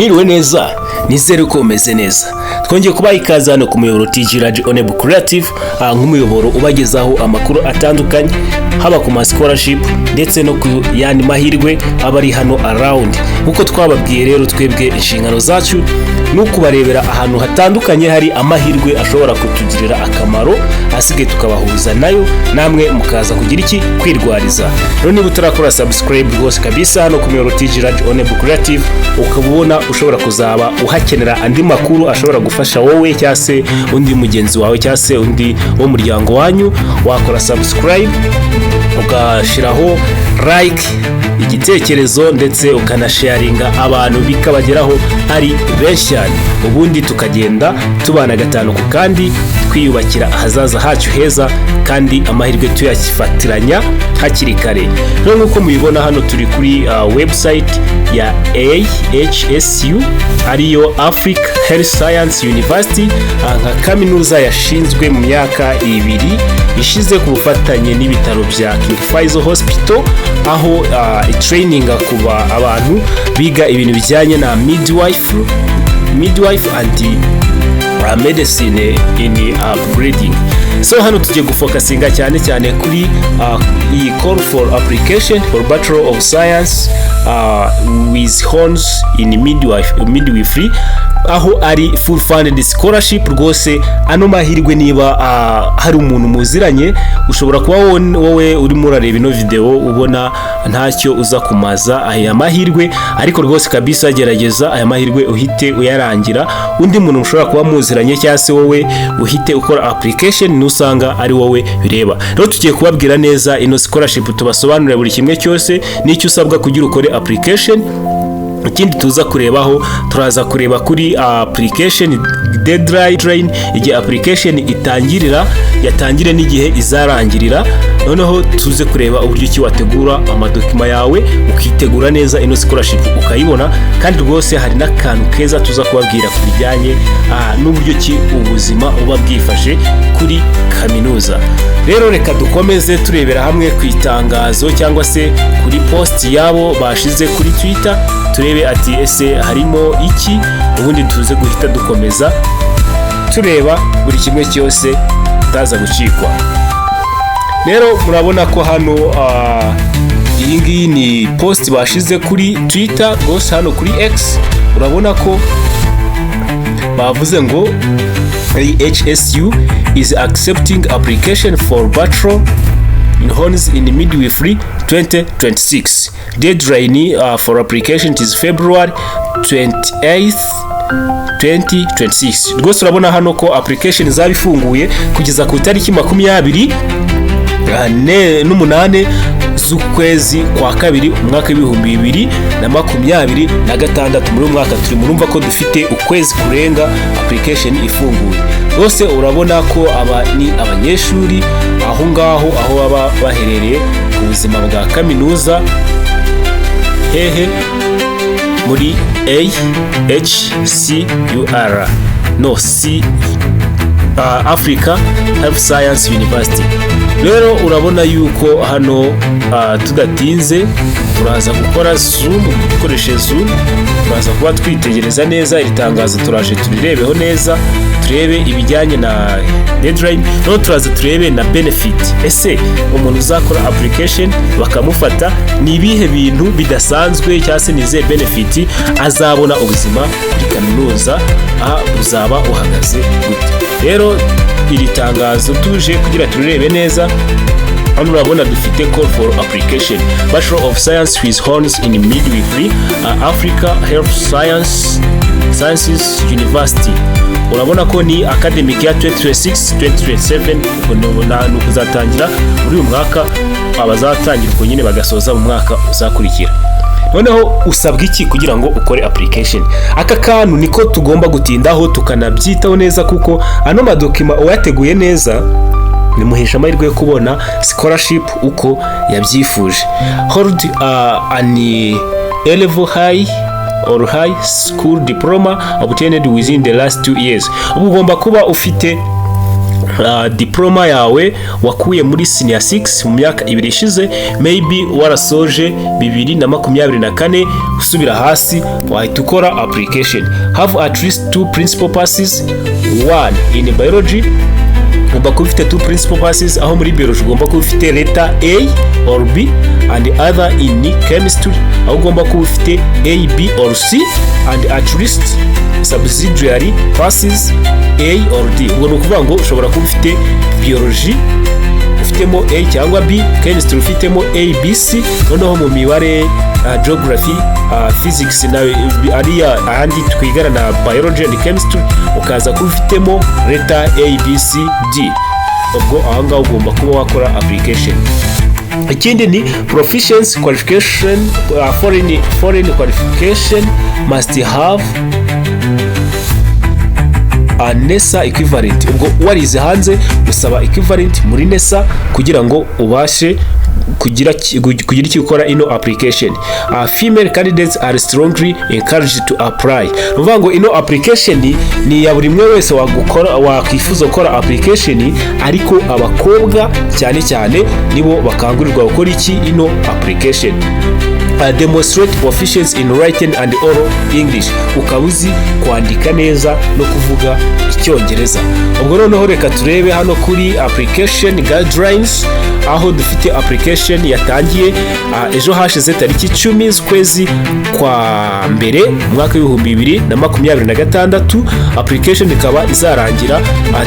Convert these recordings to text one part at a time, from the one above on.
Iriwe neza, nizere ko umeze neza. Twongeye kubaha ikaze hano ku muyoboro TG Rajah Onebu Creative, nk'umuyoboro ubagezaho amakuru atandukanye haba ku ma scholarship ndetse no ku yandi mahirwe aba ari hano around. Nkuko twababwiye rero, twebwe inshingano zacu no kubarebera ahantu hatandukanye hari amahirwe ashobora kutugirira akamaro, asigaye tukabahuza nayo, namwe mukaza kugira iki kwirwariza. Rero niba utarakora subscribe rwose kabisa hano ku muyoboro TG Rajah Onebu Creative, ukabona ushobora kuzaba uhakenera andi makuru ashobora gufasha wowe cyangwa se undi mugenzi wawe cyangwa se undi wo muryango wanyu, wakora subscribe ugashiraho like, igitekerezo ndetse ukanasharinga abantu bikabageraho ari benshi cyane, ubundi tukagenda tubana gatanu ku kandi twiyubakira ahazaza hacu heza kandi amahirwe tuyakifatiranya hakiri kare. Rero nk'uko mubibona hano turi kuri website ya AHSU, ariyo Africa Health Science University, nka kaminuza yashinzwe mu myaka 2 ishize ku bufatanye n'ibitaro bya King Faisal Hospital, aho traininga kuba abantu biga ibintu bijyanye na midwife and medicine in breeding. So hano tugiye gufokasinga cyane kuri iyi call for application for Bachelor of Science with honors in midwifery, aho ari full funded scholarship. Rwose ano mahirwe niba hari umuntu muziranye, ushobora kuba wowe urimo urareba ino video ubona ntacyo uza kumaza aya mahirwe, ariko rwose kabisa gerageza aya mahirwe uhite uyarangira, undi muntu ushobora kuba muziranye cyangwa se wowe uhite ukora application nusanga ari wowe bireba. Rero tugiye kubabwira neza ino scholarship, tubasobanurira buri kimwe cyose n'icyo usabwa kugira ukore application. Ikindi tuza kurebaho, turaza kureba kuri application deadline, igihe application yatangire n'igihe izarangirira. Noneho tuze kureba uburyo ki wategura amadokima yawe ukitegura neza ino scholarship ukayibona. Kandi rwose hari n'akantu keza tuza kubabwira ku bijyanye n'uburyo ki ubuzima uba bwifashe kuri kaminuza. Rero reka dukomeze turebera hamwe ku itangazo cyangwa se kuri post yabo bashize kuri Twitter, turebe ati ese harimo iki, ubundi tuze guhita dukomeza tureba buri kimwe cyose utaza gucikwa. Rero murabona ko hano iyi ngiyi ni post bashize kuri Twitter, rwose hano kuri X urabona ko bavuze ngo AHSU is accepting application for Bachelor in Honors in Midwifery 2026. Deadline for application is February 28th 2026. Rwose urabona hano ko application zabifunguye kugeza ku itariki 28 z'ukwezi kwa kabiri umwaka w'ibihumbi 2026. muri mwaka turi murumva ko dufite ukwezi kurenga application ifunguye. Rwose urabona ko aba ni abanyeshuri aho ngaho aho baba baherereye ku buzima bwa kaminuza hehe muri AHSU Africa Health Science University. Rero urabona yuko hano tudatinze turaza gukora Zoom, dukoreshe Zoom, turaza kuba twitegereza neza iri tangazo, turaje turirebeho neza, turebe ibijyanye na deadline, no turaza turebe na benefit. Ese umuntu uzakora application bakamufata ni ibihe bintu bidasanzwe cyangwa se nize benefit azabona ubuzima muri kaminuza uzaba uhagaze gute? Rero iri tangazo tuje kugira turebe neza. Hano urabona dufite call for application Bachelor of Science with honors in midwifery, Africa Health Sciences University. Urabona ko ni academic ya 2026-2027, ni ukuzatangira muri uyu mwaka, abazatangira uko nyine bagasoza mu mwaka uzakurikira. Noneho usabwa iki kugira ngo ukore application? Aka kantu niko tugomba gutindaho tukanabyitaho neza, kuko ano madokima uyateguye neza nimuhesha amahirwe yo kubona scholarship uko yabyifuje. Hold an level high or high school diploma obtained within the last 2 years. Ubu ugomba kuba ufite diploma yawe wakuye muri senior 6 mu myaka 2 ishize, maybe warasoje 2024 usubira hasi, wahita ukora application. Have at least 2 principal passes, 1 in biology, ugomba kuba ufite 2 principal passes, aho muri biology ugomba kuba ufite letter A or B, and the other in chemistry aho ugomba kuba ufite A, B or C, and at least subsidiary passes A or D. Ubwo ni ukuvuga ngo ushobora kuba ufite biology ufitemo A cyangwa B, chemistry ufitemo A, B, C, noneho mu mibare geography, physics nawe ariya ahandi twigana na biology and chemistry ukaza kuba ufitemo letter A, B, C, D. Ubwo aho ngaho ugomba kuba wakora application. Ikindi ni proficiency qualification, foreign qualification must have a NESA equivalent. Ubwo warize hanze usaba equivalent muri NESA kugira ngo ubashe kugira icyo ukora ino application. Female candidates are strongly encouraged to apply. Uvuga ngo ino application ni ya buri mwe wese wakwifuza gukora application, ariko abakobwa cyane cyane nibo bakangurirwa gukora iki ino application. Demonstrate proficiency in writing and oral English. Ukaba uzi kwandika neza no kuvuga icyongereza. Ubwo noneho reka turebe hano kuri application guidelines, aho dufite application yatangiye ejo hashize tariki 10 z'ukwezi kwa mbere mwaka w'2026. Application ikaba izarangira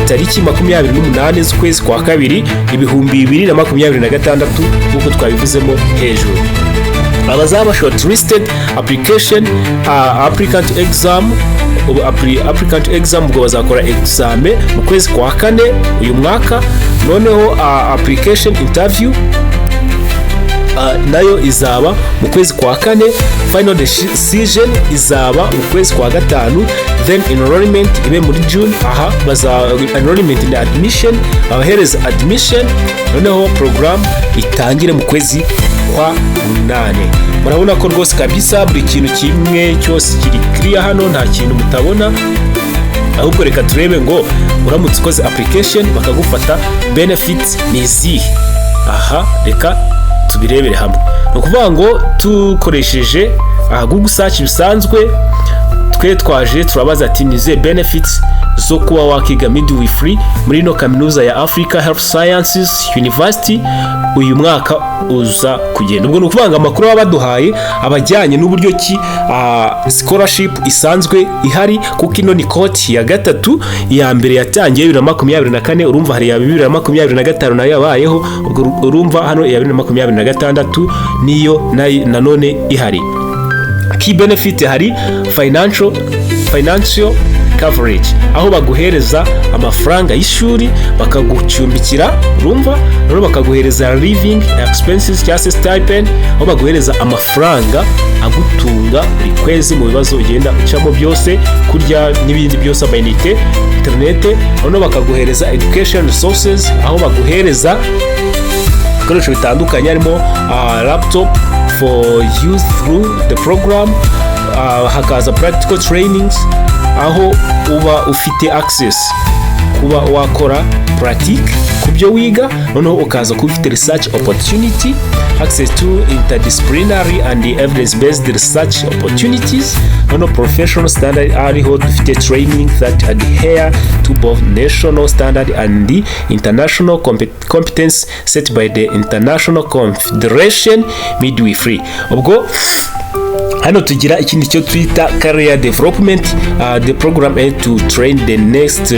tariki 28 z'ukwezi kwa kabiri 2026 nk'uko twabivuzemo hejuru. Abazaba shortlisted application applicant exam ubwo bazakora exame mu kwezi kwa kane uyu mwaka. Noneho application interview nayo izaba mu kwezi kwa kane. Final decision izaba mu kwezi kwa gatanu, then enrollment ibe muri June. Aha enrollment na admission, abahereza admission, noneho program itangire mu kwezi kwa 8. Murabona ko rwose kabisa buri kintu kimwe cyose kiri clear hano, nta kintu mutabona. Ahubwo reka turebe ngo uramutse ukoze application bakagufata benefits ni izihe. Aha reka tubirebere hamwe. Ni ukuvuga ngo tukoresheje Google search bisanzwe twe twaje turabaza ati nize benefits zo kuba wakiga midwifery muri no kaminuza ya Africa Health Sciences University uyu mwaka uza kugenda. Ubwo nukuvuga ngo amakuru baduhaye abajyanye n'uburyo ki scholarship isanzwe ihari, kuko ino ni cohort ya gatatu. Ya mbere yatangiye 2024, urumva hari ya 2025 nayo yabayeho. Ubwo urumva hano ya 2026 niyo nanone ihari. Key benefit hari financial coverage, aho baguhereza amafaranga y'ishuri bakagucumbikira, urumva, none bakaguhereza living expenses cyangwa stipend, aho baguhereza amafaranga agutunga buri kwezi mu bibazo ugenda ucamo byose, kurya n'ibindi byose, amayinite, internet. None bakaguhereza education resources, aho baguhereza ibikoresho bitandukanye harimo laptop for use through the program, hakaza practical trainings, aho uba ufite access kuba wakora pratique kubyo wiga. Noneho ukaza kuba ufite research opportunity, access to interdisciplinary and evidence-based research opportunities. Noneho professional standard, ariho dufite training that adhere to both national standard and the international competence set by the International Confederation Midwifery. Ubwo hano tugira ikindi cyo twita career development. The program aims to train the next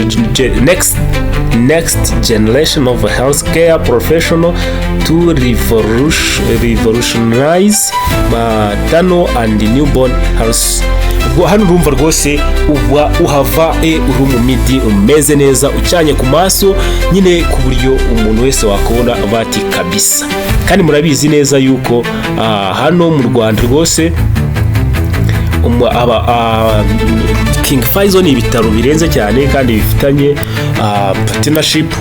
generation of healthcare professional to revolutionize maternal and newborn health. Hano urumva rwose uba uhava uri mu midi umeze neza ucyanye ku maso nyine, ku buryo umuntu wese wakubona bati kabisa. Kandi murabizi neza yuko hano mu Rwanda rwose King Faisal ni ibitaro birenze cyane kandi bifitanye partnership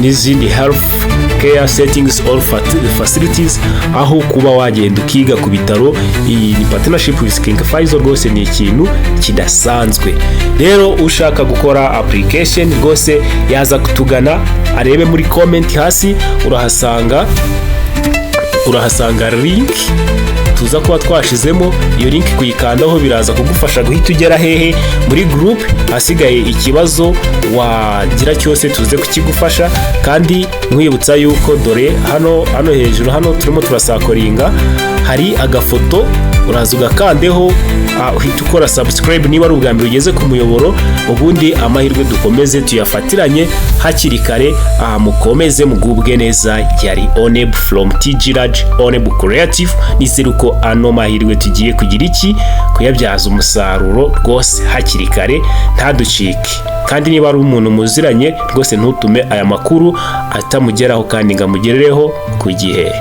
n'izindi health care settings or facilities, aho kuba wagenda ukiga ku bitaro. Iyi ni partnership with King Faisal, rwose ni ikintu kidasanzwe. Rero ushaka gukora application rwose yaza kutugana, arebe muri comment hasi urahasanga link tuza kuba twashizemo. Iyo link kuyikandaho biraza kugufasha guhita ugera hehe muri group. Hasigaye ikibazo wagira cyose tuze kukigufasha, kandi nkwibutsa yuko dore hano hejuru hano turimo turasakoringa hari agafoto, uraza ugakandeho uhita ukora subscribe niba ari ubwa mbere ugeze ku muyoboro, ubundi amahirwe dukomeze tuyafatiranye hakiri kare. Mukomeze mugubwe neza. Yari Onebu from TG Rajah, Onebu Creative. Nizeruko ano mahirwe tugiye kugira kuyabyaza umusaruro rwose hakiri kare, ntaducike. Kandi niba ari umuntu muziranye rwose ntutume aya makuru atamugeraho, kandi ngamugerereho ku gihe.